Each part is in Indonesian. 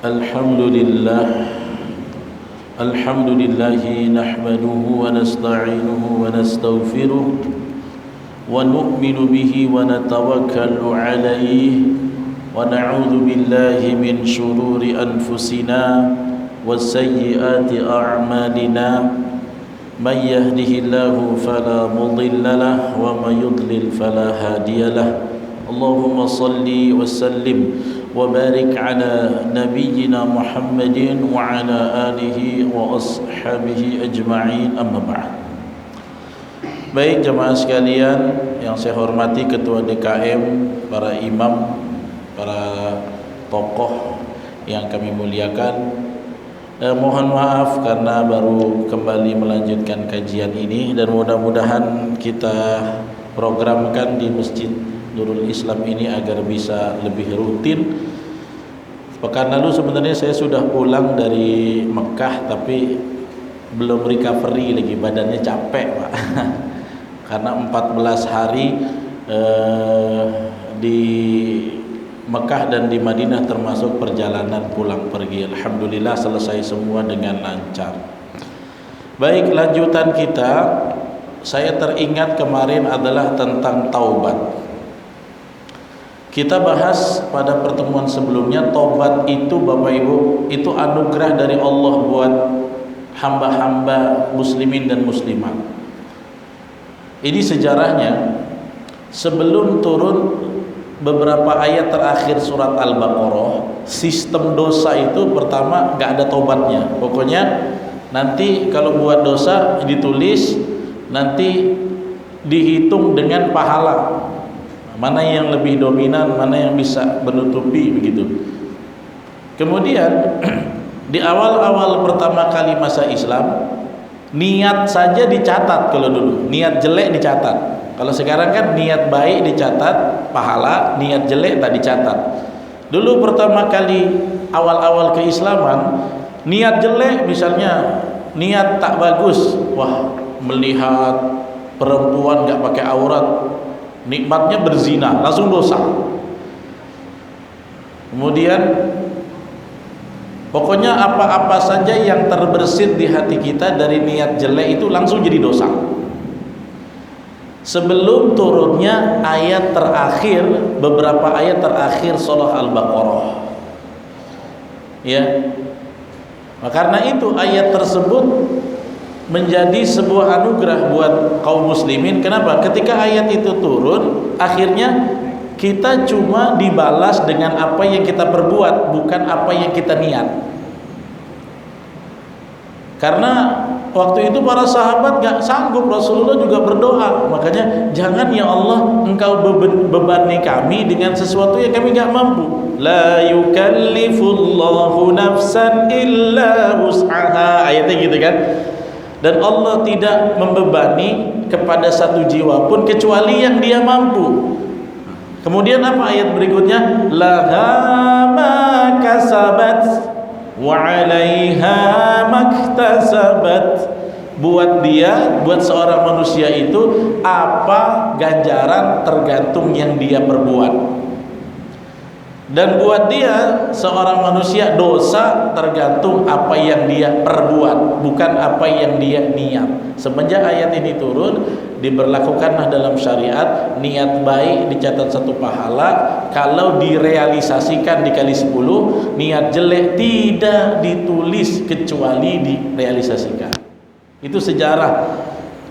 Alhamdulillahi nahmaduhu wa nasta'inuhu wa nastaghfiruh wa nu'minu bihi wa natawakkalu alayhi wa na'udzu billahi min shururi anfusina wa sayyiati a'malina man yahdihillahu fala mudilla lahu wa may yudlil fala hadiya lahu. Allahumma salli wa sallim wa barik ala nabiyyina Muhammadin wa ala alihi wa ashabihi ajma'in, amma ba'd. Baik jemaah sekalian yang saya hormati, ketua DKM, para imam, para tokoh yang kami muliakan, mohon maaf karena baru kembali melanjutkan kajian ini, dan mudah-mudahan kita programkan di Masjid Nurul Islam ini agar bisa lebih rutin. Pekan lalu sebenarnya saya sudah pulang dari Mekah, tapi belum recovery lagi, badannya capek Pak karena 14 hari di Mekah dan di Madinah, termasuk perjalanan pulang pergi. Alhamdulillah selesai semua dengan lancar. Baik, lanjutan kita, saya teringat kemarin adalah tentang taubat. Kita bahas pada pertemuan sebelumnya, taubat itu Bapak Ibu, itu anugerah dari Allah buat hamba-hamba muslimin dan muslimat. Ini sejarahnya, sebelum turun beberapa ayat terakhir surat Al-Baqarah, sistem dosa itu pertama gak ada taubatnya. Pokoknya nanti kalau buat dosa ditulis, nanti dihitung dengan pahala, mana yang lebih dominan, mana yang bisa menutupi, begitu. Kemudian di awal-awal pertama kali masa Islam, niat saja dicatat. Kalau dulu niat jelek dicatat. Kalau sekarang kan niat baik dicatat pahala, niat jelek tak dicatat. Dulu pertama kali awal-awal keislaman, niat jelek, misalnya niat tak bagus, wah, melihat perempuan gak pakai aurat, nikmatnya berzina, langsung dosa. Kemudian pokoknya apa-apa saja yang terbersit di hati kita dari niat jelek itu langsung jadi dosa. Sebelum turunnya ayat terakhir, beberapa ayat terakhir surah Al-Baqarah, ya. Nah, karena itu ayat tersebut menjadi sebuah anugerah buat kaum muslimin. Kenapa? Ketika ayat itu turun, akhirnya kita cuma dibalas dengan apa yang kita perbuat, bukan apa yang kita niat. Karena waktu itu para sahabat gak sanggup, Rasulullah juga berdoa, makanya jangan ya Allah engkau bebani kami dengan sesuatu yang kami gak mampu. La yukallifullahu nafsan illa wus'aha, ayatnya gitu kan. Dan Allah tidak membebani kepada satu jiwa pun kecuali yang dia mampu. Kemudian apa ayat berikutnya? Laha ma kasabat wa 'alaiha maktasabat. Buat dia, buat seorang manusia itu apa ganjaran tergantung yang dia perbuat. Dan buat dia seorang manusia dosa tergantung apa yang dia perbuat, bukan apa yang dia niat. Semenjak ayat ini turun, diberlakukanlah dalam syariat, niat baik dicatat satu pahala, kalau direalisasikan dikali 10, niat jelek tidak ditulis kecuali direalisasikan. Itu sejarah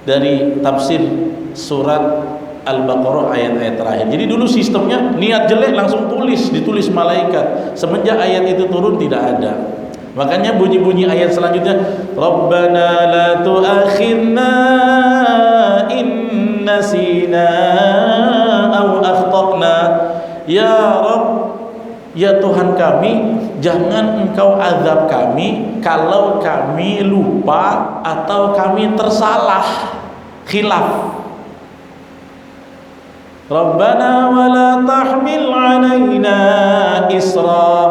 dari tafsir surat Al-Baqarah ayat-ayat terakhir. Jadi dulu sistemnya niat jelek langsung ditulis malaikat. Semenjak ayat itu turun tidak ada. Makanya bunyi-bunyi ayat selanjutnya, Rabbana la tu'akhirna in nasina aw akhtana. Ya Rabb, ya Tuhan kami, jangan engkau azab kami kalau kami lupa atau kami tersalah, khilaf. Rabbana wa la tahmil 'alaina isra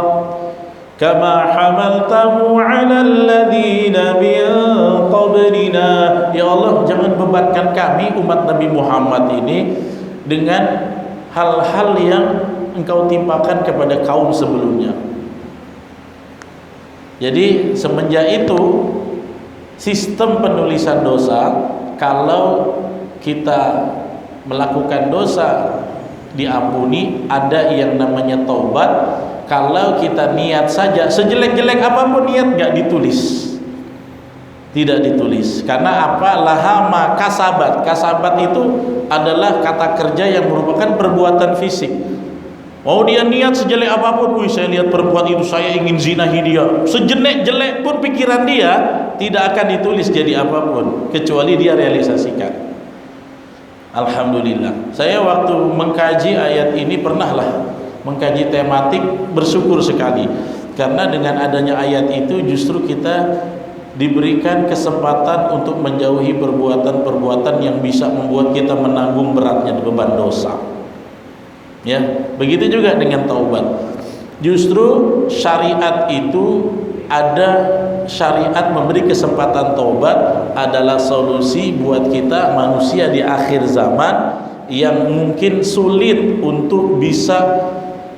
kama hamaltahu 'ala alladhina min qablina. Ya Allah, jangan bebankan kami umat Nabi Muhammad ini dengan hal-hal yang engkau timpakan kepada kaum sebelumnya. Jadi semenjak itu sistem penulisan dosa, kalau kita melakukan dosa diampuni, ada yang namanya taubat. Kalau kita niat saja, sejelek-jelek apapun niat, nggak ditulis, tidak ditulis. Karena apa? Lahama kasabat. Kasabat itu adalah kata kerja yang merupakan perbuatan fisik. Mau dia niat sejelek apapun, saya lihat perempuan itu, saya ingin zinahi dia, sejelek-jelek pun pikiran dia, tidak akan ditulis jadi apapun kecuali dia realisasikan. Alhamdulillah, saya waktu mengkaji ayat ini pernahlah mengkaji tematik, bersyukur sekali karena dengan adanya ayat itu justru kita diberikan kesempatan untuk menjauhi perbuatan-perbuatan yang bisa membuat kita menanggung beratnya beban dosa. Ya, begitu juga dengan taubat. Justru syariat itu ada, syariat memberi kesempatan taubat adalah solusi buat kita manusia di akhir zaman yang mungkin sulit untuk bisa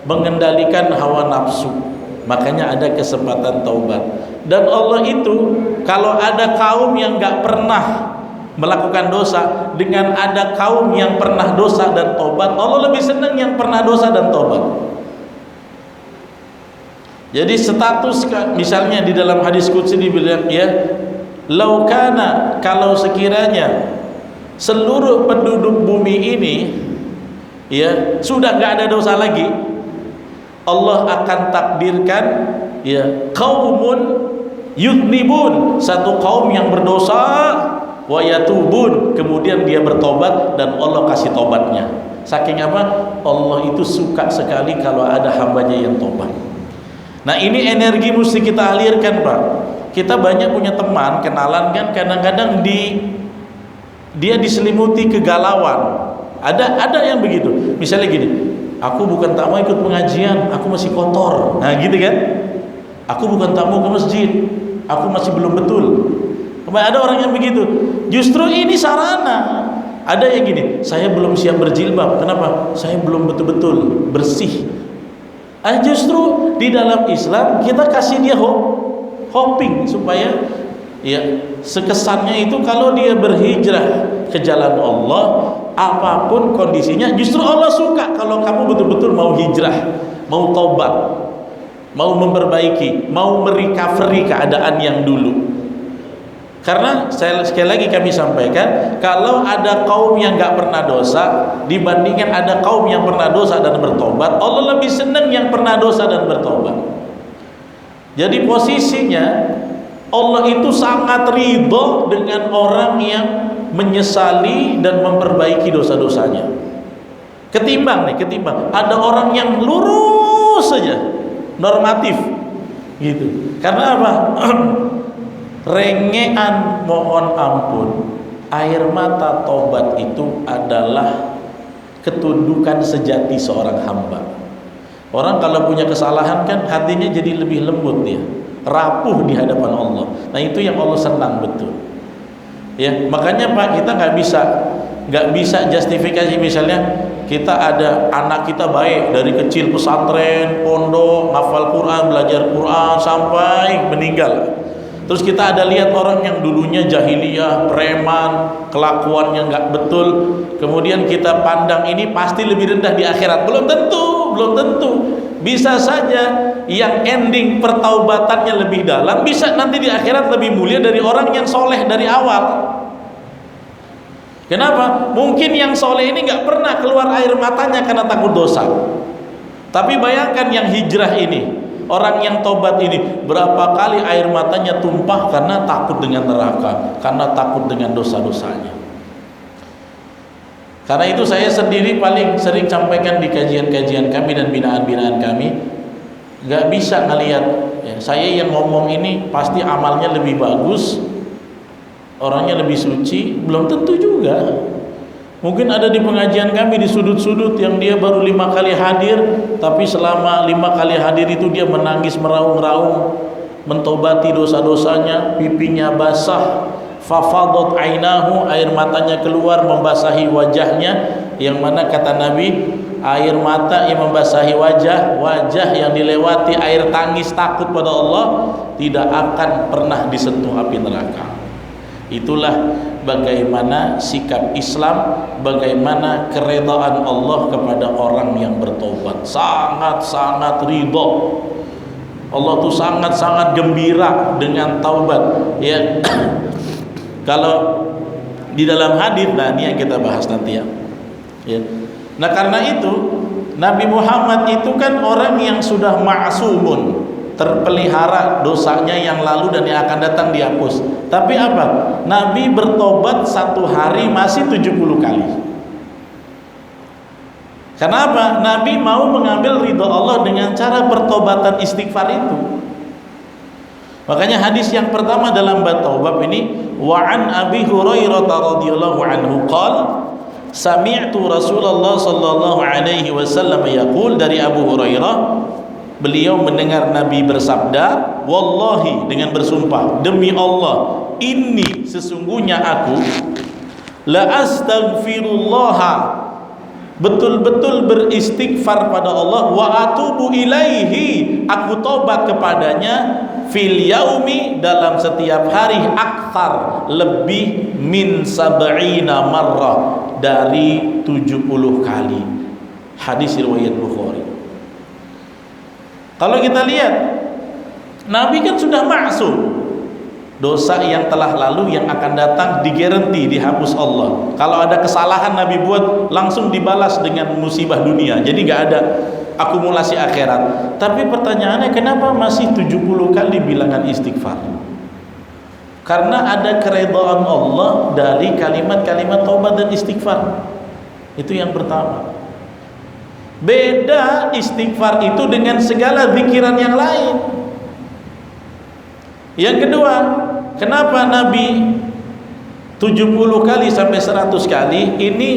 mengendalikan hawa nafsu. Makanya ada kesempatan taubat. Dan Allah itu kalau ada kaum yang gak pernah melakukan dosa dengan ada kaum yang pernah dosa dan taubat, Allah lebih senang yang pernah dosa dan taubat. Jadi status, misalnya di dalam hadis qudsi dibilang ya, laukana, kalau sekiranya seluruh penduduk bumi ini ya sudah gak ada dosa lagi, Allah akan takdirkan ya qaumun yudnibun, satu kaum yang berdosa, wa yatubun, kemudian dia bertobat dan Allah kasih tobatnya. Saking apa? Allah itu suka sekali kalau ada hambanya yang tobat. Nah, ini energi mesti kita alirkan, Pak. Kita banyak punya teman, kenalan kan, kadang-kadang dia diselimuti kegalauan. Ada yang begitu. Misalnya gini, aku bukan tak mau ikut pengajian, aku masih kotor. Nah, gitu kan? Aku bukan tak mau ke masjid, aku masih belum betul. Ada orang yang begitu. Justru ini sarana. Ada yang gini, saya belum siap berjilbab. Kenapa? Saya belum betul-betul bersih. Justru di dalam Islam kita kasih dia hopping supaya ya sekesannya itu kalau dia berhijrah ke jalan Allah, apapun kondisinya, justru Allah suka kalau kamu betul-betul mau hijrah, mau taubat, mau memperbaiki, mau merecovery keadaan yang dulu. Karena sekali lagi kami sampaikan, kalau ada kaum yang gak pernah dosa dibandingkan ada kaum yang pernah dosa dan bertobat, Allah lebih senang yang pernah dosa dan bertobat. Jadi posisinya Allah itu sangat ridho dengan orang yang menyesali dan memperbaiki dosa-dosanya. Ketimbang ada orang yang lurus saja, normatif gitu. Karena apa? Rengean mohon ampun, air mata tobat itu adalah ketundukan sejati seorang hamba. Orang kalau punya kesalahan kan hatinya jadi lebih lembut, dia rapuh di hadapan Allah. Nah, itu yang Allah senang betul. Ya, makanya Pak, kita nggak bisa justifikasi. Misalnya kita ada anak kita baik dari kecil, pesantren, pondok, hafal Quran, belajar Quran sampai meninggal. Terus kita ada lihat orang yang dulunya jahiliyah, preman, kelakuannya nggak betul, kemudian kita pandang ini pasti lebih rendah di akhirat. Belum tentu. Bisa saja yang ending pertaubatannya lebih dalam, bisa nanti di akhirat lebih mulia dari orang yang soleh dari awal. Kenapa? Mungkin yang soleh ini nggak pernah keluar air matanya karena takut dosa. Tapi bayangkan yang hijrah ini, orang yang tobat ini, berapa kali air matanya tumpah karena takut dengan neraka, karena takut dengan dosa-dosanya. Karena itu saya sendiri paling sering sampaikan di kajian-kajian kami dan binaan-binaan kami, gak bisa ngelihat ya, saya yang ngomong ini pasti amalnya lebih bagus, orangnya lebih suci, belum tentu juga. Mungkin ada di pengajian kami di sudut-sudut yang dia baru 5 kali hadir, tapi selama 5 kali hadir itu dia menangis meraung-raung, mentobati dosa-dosanya, pipinya basah, fafadat ainahu, air matanya keluar membasahi wajahnya, yang mana kata Nabi, air mata yang membasahi wajah, wajah yang dilewati air tangis takut pada Allah, tidak akan pernah disentuh api neraka. Itulah bagaimana sikap Islam, bagaimana keredaan Allah kepada orang yang bertobat. Sangat-sangat ridho. Allah tuh sangat-sangat gembira dengan taubat, ya. Kalau di dalam hadis, nah ini yang kita bahas nanti ya. Nah karena itu Nabi Muhammad itu kan orang yang sudah ma'sumun, terpelihara dosanya yang lalu dan yang akan datang dihapus. Tapi apa? Nabi bertobat satu hari masih 70 kali. Kenapa? Nabi mau mengambil ridho Allah dengan cara pertobatan istighfar itu. Makanya hadis yang pertama dalam bab taubat ini, wa an Abi Hurairah radhiyallahu anhu qala sami'tu Rasulullah sallallahu alaihi wasallam yaqul, dari Abu Hurairah, beliau mendengar Nabi bersabda, wallahi, dengan bersumpah, demi Allah, inni, sesungguhnya aku, la astaghfirullah, betul-betul beristighfar pada Allah, wa atubu ilaihi, aku tobat kepadanya, fil yaumi, dalam setiap hari, akthar, lebih, min sab'ina marrah, dari 70 kali. Hadis riwayat Bukhari. Kalau kita lihat, Nabi kan sudah maksum, dosa yang telah lalu, yang akan datang digaranti dihapus Allah. Kalau ada kesalahan Nabi buat, langsung dibalas dengan musibah dunia, jadi gak ada akumulasi akhirat. Tapi pertanyaannya, kenapa masih 70 kali bilangan istighfar? Karena ada keridhaan Allah dari kalimat-kalimat taubat dan istighfar. Itu yang pertama. Beda istighfar itu dengan segala zikiran yang lain. Yang kedua, kenapa Nabi 70 kali sampai 100 kali? Ini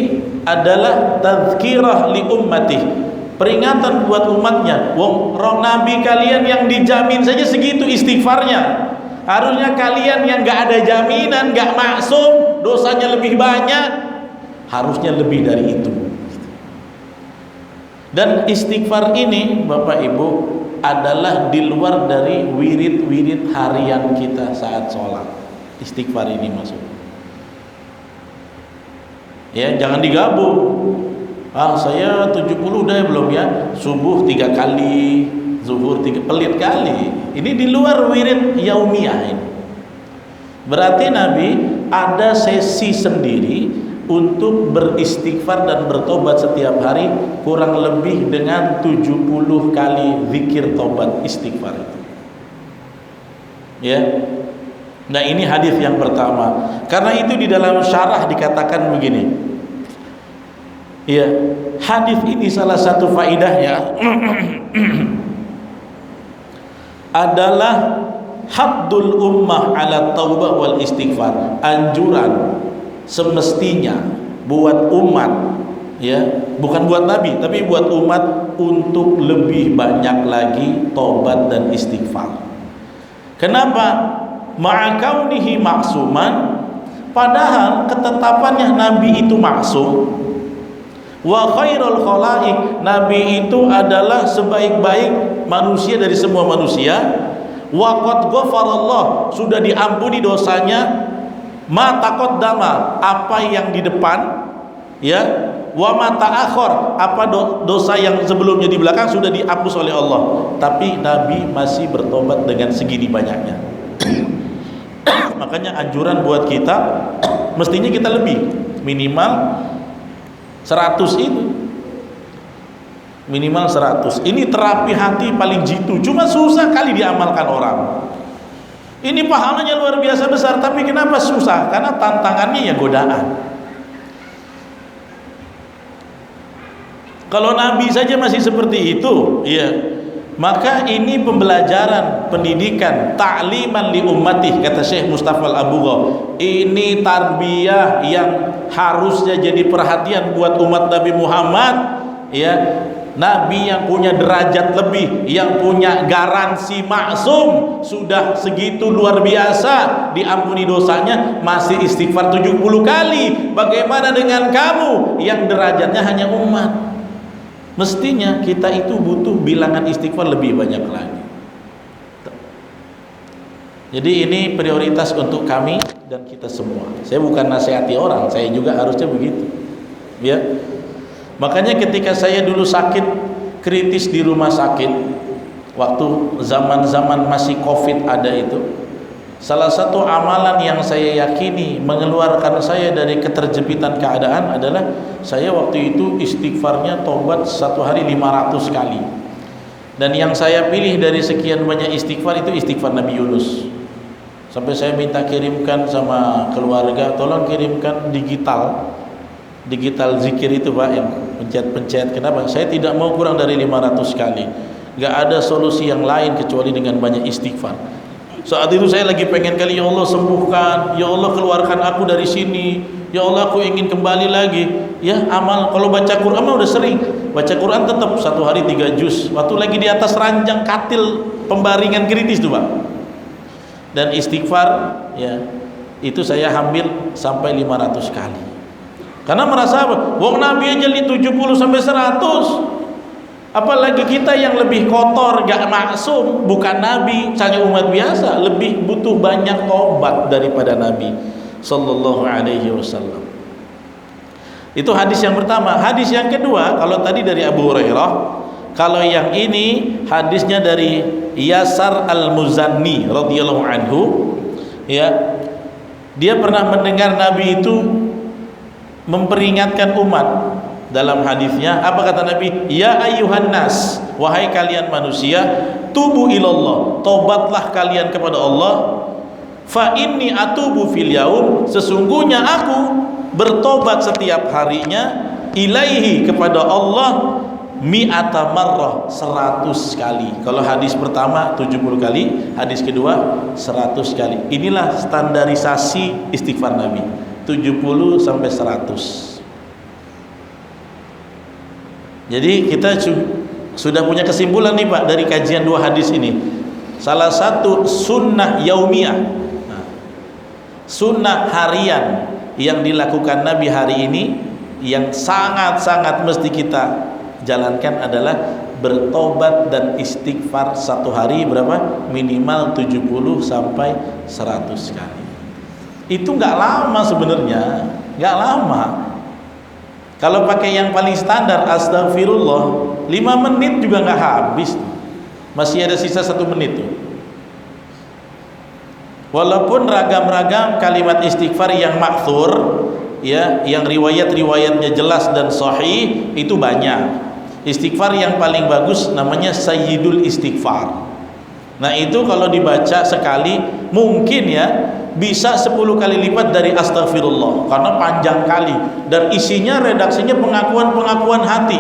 adalah tazkirah li ummati, peringatan buat umatnya. Wong Nabi kalian yang dijamin saja segitu istighfarnya, harusnya kalian yang gak ada jaminan, gak maksum, dosanya lebih banyak, harusnya lebih dari itu. Dan istighfar ini Bapak Ibu adalah di luar dari wirid-wirid harian kita saat sholat. Istighfar ini masuk. Ya, jangan digabung. Saya 70 udah belum ya? Subuh 3 kali, zuhur 3, pelit kali. Ini di luar wirid yaumiyah ini. Berarti Nabi ada sesi sendiri untuk beristighfar dan bertobat setiap hari, kurang lebih dengan 70 kali zikir tobat istighfar itu. Ya. Nah, ini hadis yang pertama. Karena itu di dalam syarah dikatakan begini. Ya, hadis ini salah satu faidahnya adalah haddul ummah ala taubah wal istighfar, anjuran semestinya buat umat, ya, bukan buat Nabi tapi buat umat, untuk lebih banyak lagi tobat dan istighfar. Kenapa? Ma'akaunihi maksuman, padahal ketetapannya Nabi itu maksum, wa khairul khalaik, Nabi itu adalah sebaik-baik manusia dari semua manusia, wa qad ghafarallah, sudah diampuni dosanya, ma taqaddama, apa yang di depan, ya, wa ma ta'akhir, apa dosa yang sebelumnya di belakang sudah dihapus oleh Allah. Tapi Nabi masih bertobat dengan segini banyaknya. Makanya anjuran buat kita, mestinya kita lebih, minimal 100 itu, minimal 100. Ini terapi hati paling jitu, cuma susah kali diamalkan orang. Ini pahalanya luar biasa besar, tapi kenapa susah? Karena tantangannya ya godaan. Kalau Nabi saja masih seperti itu, ya, maka ini pembelajaran, pendidikan, ta'liman li ummati, kata Syekh Mustafa Al-Abugha. Ini tarbiyah yang harusnya jadi perhatian buat umat Nabi Muhammad, ya. Nabi yang punya derajat lebih, yang punya garansi maksum, sudah segitu luar biasa diampuni dosanya, masih istighfar 70 kali. Bagaimana dengan kamu yang derajatnya hanya umat? Mestinya kita itu butuh bilangan istighfar lebih banyak lagi. Jadi ini prioritas untuk kami dan kita semua. Saya bukan nasihati orang, saya juga harusnya begitu. Ya. Makanya ketika saya dulu sakit kritis di rumah sakit, waktu zaman-zaman masih Covid ada itu, salah satu amalan yang saya yakini mengeluarkan saya dari keterjepitan keadaan adalah saya waktu itu istighfarnya tobat satu hari 500 kali. Dan yang saya pilih dari sekian banyak istighfar itu istighfar Nabi Yunus. Sampai saya minta kirimkan sama keluarga, tolong kirimkan digital zikir itu Pak, yang pencet-pencet. Kenapa? Saya tidak mau kurang dari 500 kali. Gak ada solusi yang lain kecuali dengan banyak istighfar. Saat itu saya lagi pengen kali, ya Allah sembuhkan, ya Allah keluarkan aku dari sini, ya Allah aku ingin kembali lagi. Ya amal, kalau baca Quran mah udah sering. Baca Quran tetap satu hari 3 juz. Waktu lagi di atas ranjang katil pembaringan kritis tuh Pak. Dan istighfar ya itu saya hampir sampai 500 kali. Karena merasa apa? Wong Nabi aja 70 sampai 100. Apalagi kita yang lebih kotor, gak maksum, bukan Nabi, hanya umat biasa, lebih butuh banyak tobat daripada Nabi sallallahu alaihi wasallam. Itu hadis yang pertama. Hadis yang kedua, kalau tadi dari Abu Hurairah, kalau yang ini hadisnya dari Yasar Al-Muzanni radhiyallahu anhu, ya. Dia pernah mendengar Nabi itu memperingatkan umat. Dalam hadisnya apa kata Nabi? Ya ayyuhan nas, wahai kalian manusia, tubu ilallah, tobatlah kalian kepada Allah. Fa inni atubu fil yaum, sesungguhnya aku bertobat setiap harinya, ilaihi kepada Allah, mi'ata marrah, 100 kali. Kalau hadis pertama 70 kali, hadis kedua 100 kali. Inilah standarisasi istighfar Nabi, 70 sampai 100. Jadi kita sudah punya kesimpulan nih Pak dari kajian dua hadis ini. Salah satu sunnah yaumiyah, sunnah harian yang dilakukan Nabi hari ini, yang sangat-sangat mesti kita jalankan adalah bertobat dan istighfar satu hari berapa? Minimal 70 sampai 100 kali. Itu nggak lama sebenarnya, nggak lama. Kalau pakai yang paling standar astagfirullah 5 menit juga nggak habis, masih ada sisa 1 menit tuh. Walaupun ragam-ragam kalimat istighfar yang makthur, ya, yang riwayat-riwayatnya jelas dan sahih itu banyak. Istighfar yang paling bagus namanya Sayyidul Istighfar. Nah itu kalau dibaca sekali mungkin ya bisa 10 kali lipat dari astagfirullah, karena panjang kali dan isinya redaksinya pengakuan-pengakuan hati.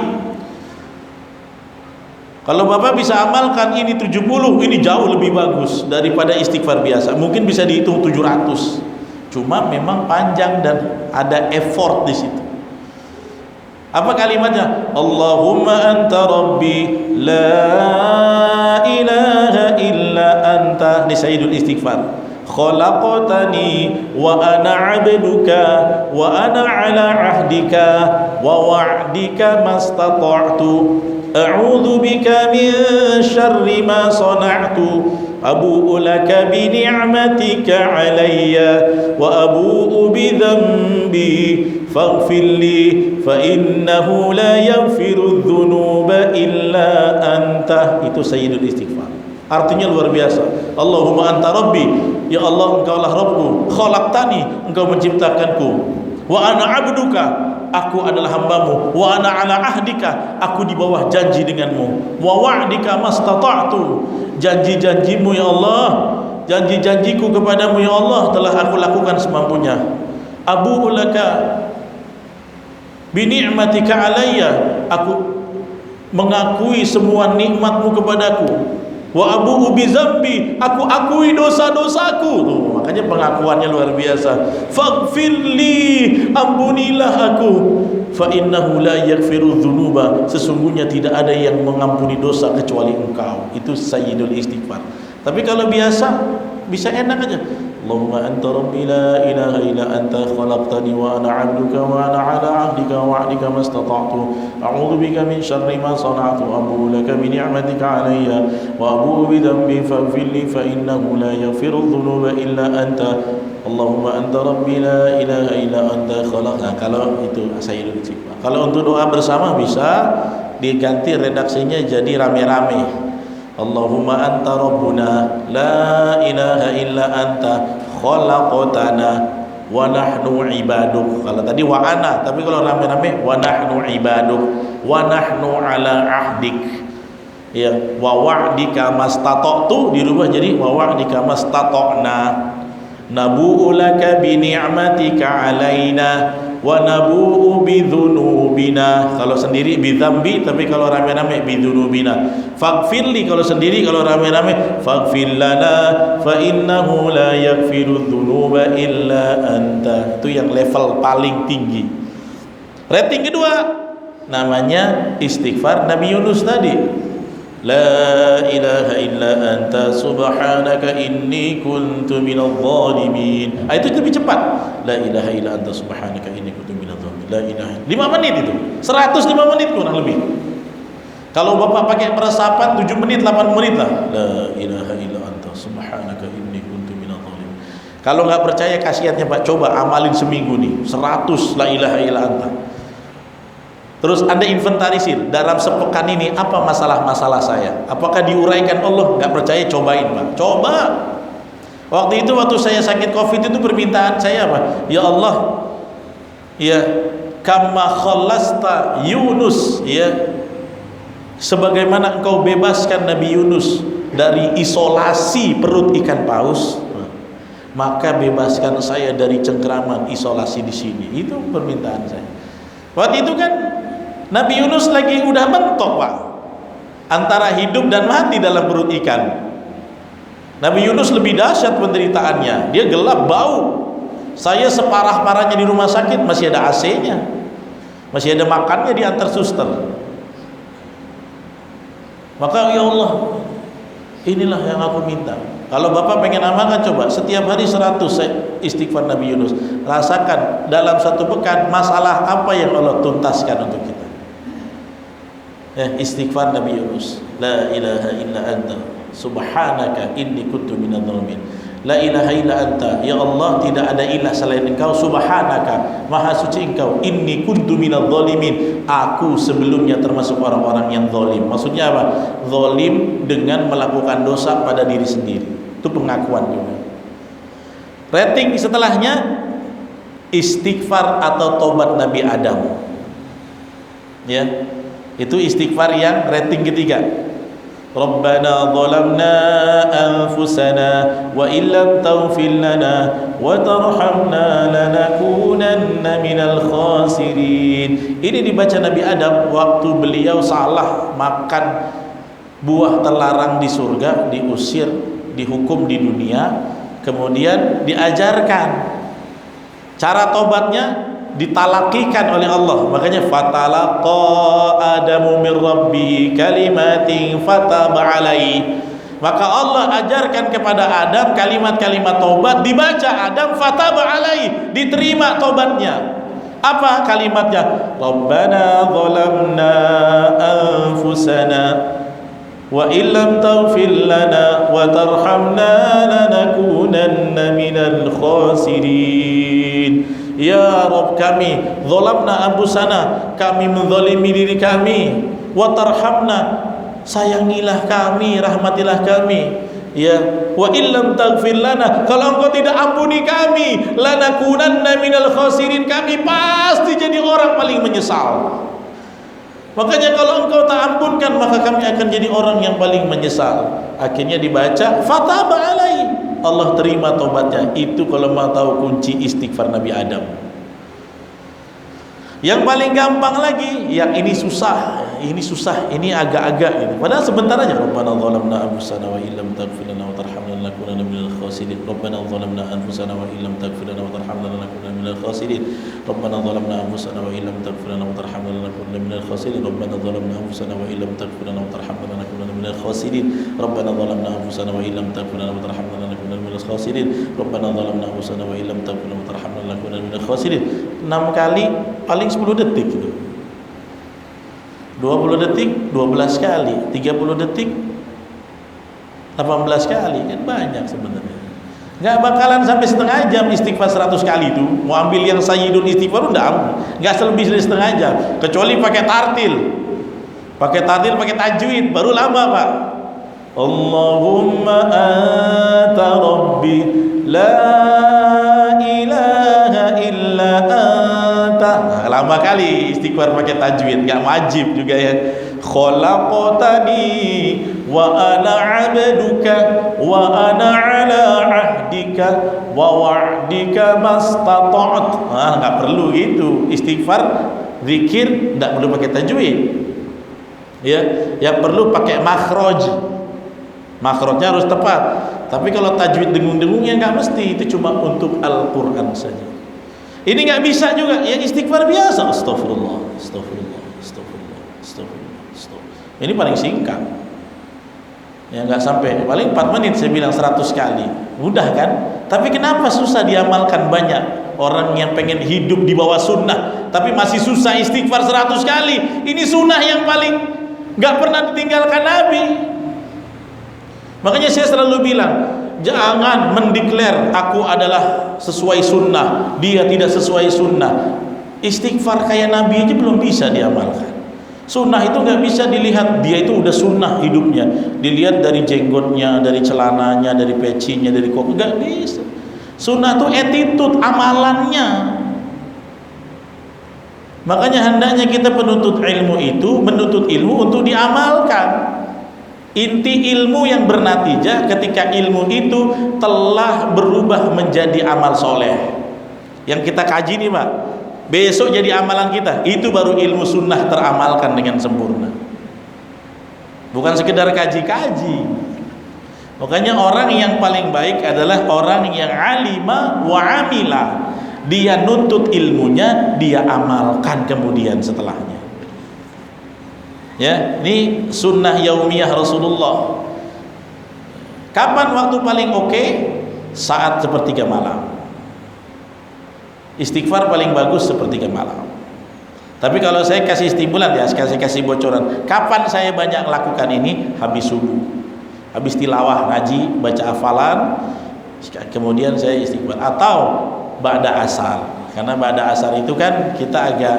Kalau Bapak bisa amalkan ini 70, ini jauh lebih bagus daripada istighfar biasa. Mungkin bisa dihitung 700. Cuma memang panjang dan ada effort di situ. Apa kalimatnya? Allahumma anta rabbi la ilaha illa anta. Ini Sayyidul Istighfar. Khalaqtani wa ana 'abduka wa ana 'ala 'ahdika wa wa'dika mastata'tu a'udzu bika min syarri ma sana'tu abu'u laka bi ni'matika 'alayya wa abu'u bi dhanbi faghfir li fa innahu la yaghfiru dzunuba illa anta. Itu Sayyidul Istighfar. Artinya luar biasa. Allahumma anta rabbi, ya Allah engkaulah Rabbku, khalaqtani, engkau menciptakanku, wa ana 'abduka, aku adalah hambamu, wa ana 'ala ahdika, aku di bawah janji denganmu, wa wa'dika mastata'tu, janji-janjimu ya Allah, janji-janjiku kepadamu ya Allah telah aku lakukan semampunya. Abu'u laka bi ni'matika 'alayya, aku mengakui semua nikmatmu kepadaku. Wa abu'u bi dzambi, aku akui dosa-dosaku. Tuh, makanya pengakuannya luar biasa. Faghfirli, ampunilah aku. Fa innahu la yaghfiru dzunuba, sesungguhnya tidak ada yang mengampuni dosa kecuali Engkau. Itu Sayyidul Istighfar. Tapi kalau biasa bisa enak aja. Allahumma anta rabbi la ilaha illa anta khalaqtani wa ana 'abduka wa ana 'ala 'ahdika wa wa'dika mastata'tu a'udzu bika min syarri ma sana'tu abu'u laka bi ni'matika 'alayya wa abu'u bi dhanbi faghfir li fa innahu la yaghfiru dhunuba illa anta Allahumma anta rabbi la ilaha illa anta khalaqtani. Kalau itu saya dulu cik. Kalau untuk doa bersama bisa diganti redaksinya jadi rame-rame. Allahumma anta rabbuna la ilaha illa anta khalaqtana wa nahnu ibaduk. Kalau tadi wa ana, tapi kalau rame-rame wa nahnu ibaduk wa nahnu ala ahdik. Ya, wa wa'dika mastata'tu dirubah jadi wa wa'dika mastata'na. Nabu'u laka bi ni'matika alaina wa nabu'u bi dhunubina. Kalau sendiri bi dzambi, tapi kalau rame-rame bi dhunubina. Faghfirli kalau sendiri, kalau rame-rame faghfir lana fa innahu la yaghfiru dzunuba illa anta. Itu yang level paling tinggi. Rating kedua namanya istighfar Nabi Yunus tadi. La ilaha illa anta subhanaka inni kuntu minadh dhalimin. Itu lebih cepat. La ilaha illa anta subhanaka inni kuntu minadh dhalimin. La ilaha. 5 menit itu. 105 menit kurang lebih. Kalau Bapak pakai peresapan 7 menit, 8 menit lah. La ilaha illa anta subhanaka inni kuntu minadh dhalimin. Kalau enggak percaya kasihatnya Pak, coba amalin seminggu nih. 100 la ilaha illa anta. Terus Anda inventarisir dalam sepekan ini apa masalah-masalah saya, apakah diuraikan Allah? Nggak percaya, cobain Pak, coba. Waktu itu waktu saya sakit COVID itu permintaan saya apa? Ya Allah, ya kama khalasta Yunus, ya sebagaimana engkau bebaskan Nabi Yunus dari isolasi perut ikan paus, maka bebaskan saya dari cengkraman isolasi di sini. Itu permintaan saya. Waktu itu kan Nabi Yunus lagi udah mentok Pak, antara hidup dan mati dalam perut ikan. Nabi Yunus lebih dahsyat penderitaannya, dia gelap bau. Saya separah-parahnya di rumah sakit masih ada AC-nya, masih ada makannya diantar suster. Maka ya Allah, inilah yang aku minta. Kalau Bapak pengen amalkan, coba setiap hari 100 istighfar Nabi Yunus. Rasakan dalam satu pekan masalah apa yang Allah tuntaskan untuk kita. Istighfar Nabi Yunus. La ilaha illa anta subhanaka inni kuntu minadh dhalimin. La ilaha illa anta, ya Allah tidak ada ilah selain engkau, subhanaka maha suci engkau, inni kuntu minadh dhalimin, aku sebelumnya termasuk orang-orang yang zalim. Maksudnya apa? Zalim dengan melakukan dosa pada diri sendiri. Itu pengakuan juga. Rating setelahnya istighfar atau tobat Nabi Adam. Ya. Itu istighfar yang rating ketiga. Rabbana zalamna anfusana wa illam taghfir lana wa tarhamna lanakunanna minal khasirin. Ini dibaca Nabi Adam waktu beliau salah makan buah terlarang di surga, diusir, dihukum di dunia, kemudian diajarkan cara tobatnya, ditalakikan oleh Allah. Makanya fatalaqa Adamu min rabbi kalimatin fataba alaihi. Maka Allah ajarkan kepada Adam kalimat-kalimat tobat, dibaca Adam fataba alaihi, diterima tobatnya. Apa kalimatnya? Rabbana zalamna anfusana wa illam taghfir lana wa tarhamna lanakunanna minal khasirin. Ya Rabb kami, zalamna anfusana, kami menzalimi diri kami, wa tarhamna, sayangilah kami, rahmatilah kami. Ya, wa illam taghfir lana, kalau engkau tidak ampuni kami, lanakunanna minal khasirin, kami pasti jadi orang paling menyesal. Makanya kalau engkau tak ampunkan, maka kami akan jadi orang yang paling menyesal. Akhirnya dibaca fataba alaihi, Allah terima tobatnya. Itu kalau mau tahu kunci istighfar Nabi Adam. Yang paling gampang lagi, yang ini susah, ini agak-agak gitu. Padahal sebentar aja. Rabbana zalamna anfusana wa illam taghfir lana wa tarhamna lanakunanna minal khasirin. Rabbana zalamna anfusana wa illam taghfir lana wa tarhamna lanakunanna minal khasirin. Rabbana zalamna anfusana wa illam taghfir lana wa tarhamna lanakunanna minal khasirin. Rabbana zalamna anfusana wa illam taghfir lana wa tarhamna lanakunanna minal khasirin. Rabbana zalamna anfusana wa illam taghfir lana wa tarhamna lanakunanna lanakunanna minal khasirin. Rabbana zalamna anfusana wa illam taghfir lana wa tarhamna lanakunanna minal khasirin. 6 kali paling 10 detik gitu. 20 detik 12 kali, 30 detik 18 kali, kan banyak sebenarnya. Nggak bakalan sampai setengah jam istighfar 100 kali itu. Mau ambil yang sayyidul istighfar nggak selebih dari setengah jam, kecuali pakai tartil, pakai tajwid baru lama Pak. Allahumma anta rabbi la ilaha illa anta. Nah, lama kali istighfar pakai tajwid, nggak wajib juga ya. Khalaqtani wa ana 'abduka wa ana 'ala 'ahdika wa wa'dika mastata'at. Nggak perlu gitu. Istighfar zikir nggak perlu pakai tajwid ya, yang perlu pakai makhrajnya harus tepat. Tapi kalau tajwid dengung-dengungnya nggak mesti, itu cuma untuk Al-Quran saja. Ini nggak bisa juga ya, istighfar biasa, astagfirullah, astagfirullah, astagfirullah, astagfirullah, astagfirullah. Ini paling singkat ya, nggak sampai, paling 4 menit. Saya bilang 100 kali mudah kan, tapi kenapa susah diamalkan? Banyak orang yang pengen hidup di bawah sunnah tapi masih susah istighfar 100 kali. Ini sunnah yang paling nggak pernah ditinggalkan Nabi. Makanya saya selalu bilang, jangan mendeklar aku adalah sesuai sunnah, dia tidak sesuai sunnah. Istighfar kayak Nabi aja belum bisa diamalkan. Sunnah itu nggak bisa dilihat dia itu udah sunnah hidupnya, dilihat dari jenggotnya, dari celananya, dari pecinya, dari kok, nggak bisa. Sunnah itu attitude, amalannya. Makanya hendaknya kita penuntut ilmu itu menuntut ilmu untuk diamalkan. Inti ilmu yang bernatijah ketika ilmu itu telah berubah menjadi amal soleh. Yang kita kaji nih Pak, besok jadi amalan kita, itu baru ilmu sunnah teramalkan dengan sempurna. Bukan sekedar kaji-kaji. Makanya orang yang paling baik adalah orang yang alima wa amila. Dia nuntut ilmunya, dia amalkan kemudian setelahnya. Ya, ini sunnah yaumiyah Rasulullah. Kapan waktu paling oke? Saat sepertiga malam. Istighfar paling bagus sepertiga malam. Tapi kalau saya kasih stimulan ya, kasih bocoran. Kapan saya banyak lakukan ini? Habis subuh, habis tilawah ngaji, baca hafalan, kemudian saya istighfar. Atau ba'da asar. Karena ba'da asar itu kan kita agak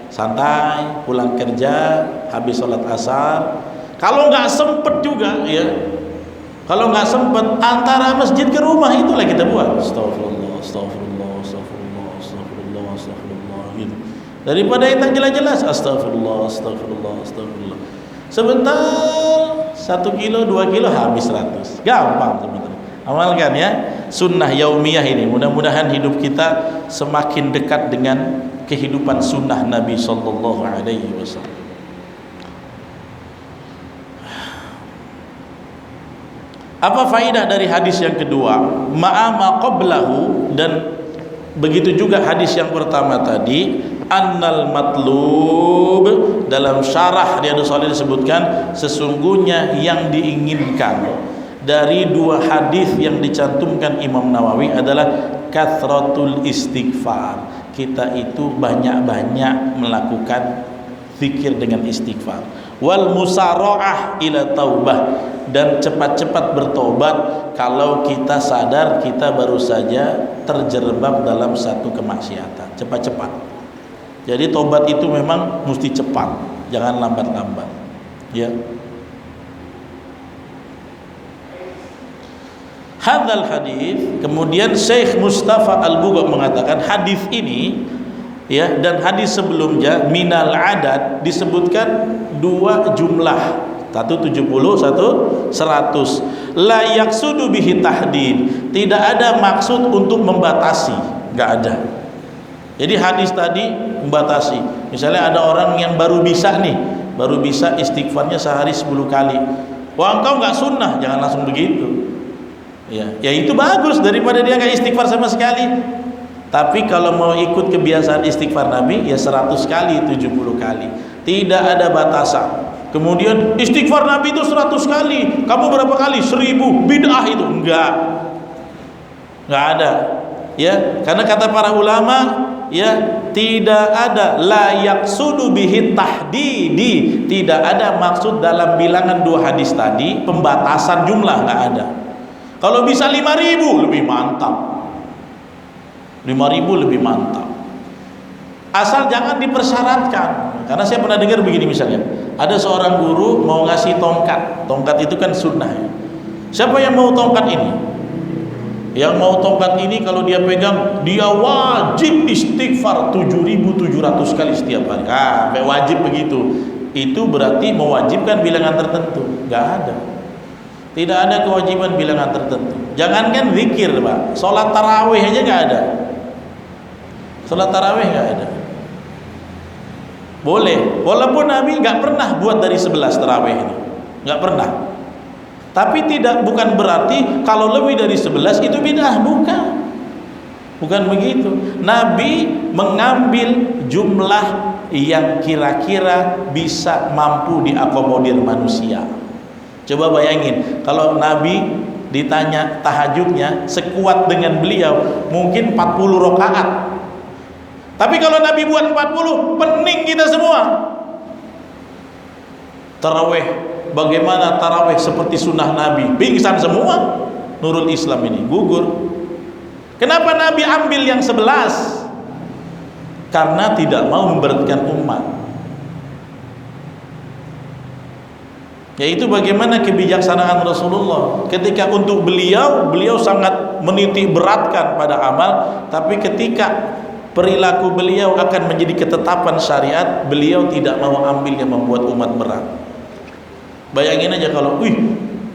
santai, pulang kerja, habis sholat asar. Kalau nggak sempet juga ya, kalau nggak sempet antara masjid ke rumah, itulah kita buat astagfirullah, astagfirullah, astagfirullah, astagfirullah, astagfirullah gitu. Daripada yang tak jelas-jelas astagfirullah, astagfirullah, astagfirullah. Sebentar 1 kilo 2 kilo habis 100. Gampang sebenarnya. Amalkan ya sunnah yaumiyah ini. Mudah-mudahan hidup kita semakin dekat dengan kehidupan sunnah Nabi sallallahu alaihi wasallam. Apa faedah dari hadis yang kedua? Ma'ama qablahu, dan begitu juga hadis yang pertama tadi, annal matlub, dalam syarah Riyadhus Shalihin disebutkan sesungguhnya yang diinginkan dari 2 hadis yang dicantumkan Imam Nawawi adalah kathratul istighfar. Kita itu banyak-banyak melakukan zikir dengan istighfar. Wal musara'ah ila taubah, dan cepat-cepat bertobat kalau kita sadar kita baru saja terjerembab dalam satu kemaksiatan. Cepat-cepat. Jadi tobat itu memang mesti cepat, jangan lambat-lambat. Ya. Hadzal hadis, kemudian Syekh Mustafa Al-Bugha mengatakan hadis ini ya, dan hadis sebelumnya minal adad disebutkan 2 jumlah, satu 70, satu 100. La yaqsudu bihi tahdid, tidak ada maksud untuk membatasi, enggak ada. Jadi hadis tadi membatasi. Misalnya ada orang yang baru bisa istighfarnya sehari 10 kali. Wah, engkau enggak sunnah, jangan langsung begitu. Ya itu bagus daripada dia enggak istighfar sama sekali. Tapi kalau mau ikut kebiasaan istighfar Nabi ya 100 kali, 70 kali. Tidak ada batasan. Kemudian istighfar Nabi itu 100 kali. Kamu berapa kali? 1000. Bid'ah itu. Enggak. nggak ada. Ya, karena kata para ulama, ya, tidak ada la yaqsudu bihi tahdidi, tidak ada maksud dalam bilangan 2 hadis tadi pembatasan jumlah, nggak ada. Kalau bisa 5.000 lebih mantap. 5.000 lebih mantap. Asal jangan dipersyaratkan. Karena saya pernah dengar begini misalnya, ada seorang guru mau ngasih tongkat. Tongkat itu kan sunnah ya. Siapa yang mau tongkat ini? Yang mau tongkat ini kalau dia pegang, dia wajib istighfar 7.700 kali setiap hari. Wajib begitu. Itu berarti mewajibkan bilangan tertentu. Gak ada. Tidak ada kewajiban bilangan tertentu. Jangankan zikir, Pak. Sholat tarawih aja gak ada. Sholat tarawih gak ada. Boleh. Walaupun Nabi gak pernah buat dari 11 tarawih ini. Gak pernah. Tapi bukan berarti kalau lebih dari 11 itu bid'ah, bukan begitu. Nabi mengambil jumlah yang kira-kira bisa mampu diakomodir manusia. Coba bayangin, kalau Nabi ditanya tahajudnya sekuat dengan beliau mungkin 40 rakaat. Tapi kalau Nabi buat 40, pening kita semua. Tarawih, bagaimana tarawih seperti sunnah Nabi? Pingsan semua. Nurul Islam ini gugur. Kenapa Nabi ambil yang 11? Karena tidak mau memberatkan umat. Yaitu bagaimana kebijaksanaan Rasulullah. Ketika untuk beliau sangat menitik beratkan pada amal, tapi ketika perilaku beliau akan menjadi ketetapan syariat, beliau tidak mau ambil yang membuat umat berat. Bayangin aja kalau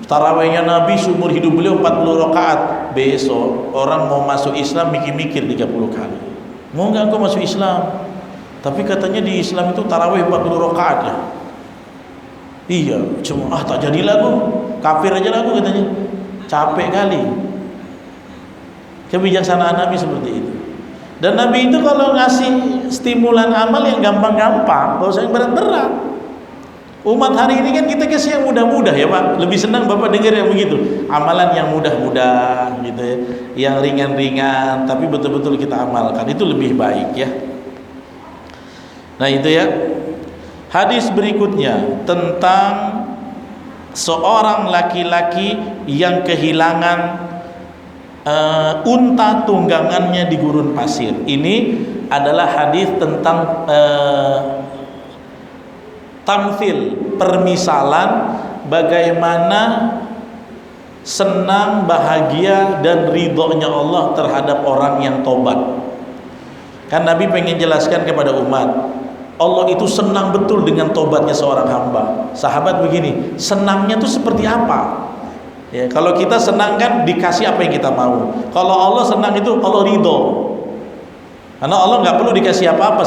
tarawihnya Nabi seumur hidup beliau 40 rakaat, besok orang mau masuk Islam mikir-mikir 30 kali. Mau enggak engkau masuk Islam? Tapi katanya di Islam itu tarawih 40 rakaat ya. Iya, cuma tak jadilah aku. Kafir aja lah aku katanya. Capek kali. Kebijaksanaan Nabi seperti itu. Dan Nabi itu kalau ngasih stimulan amal yang gampang-gampang, gak usah yang berat-berat. Umat hari ini kan kita kasih yang mudah-mudah ya Pak. Lebih senang Bapak dengar yang begitu. Amalan yang mudah-mudah gitu ya. Yang ringan-ringan tapi betul-betul kita amalkan. Itu lebih baik ya. Nah itu ya. Hadis berikutnya tentang seorang laki-laki yang kehilangan unta tunggangannya di gurun pasir. Ini adalah hadis tentang tamthil, permisalan bagaimana senang, bahagia dan ridhonya Allah terhadap orang yang tobat. Kan Nabi pengen jelaskan kepada umat, Allah itu senang betul dengan tobatnya seorang hamba. Sahabat begini, senangnya itu seperti apa? Ya, kalau kita senang kan dikasih apa yang kita mau. Kalau Allah senang itu Allah ridho. Karena Allah nggak perlu dikasih apa-apa.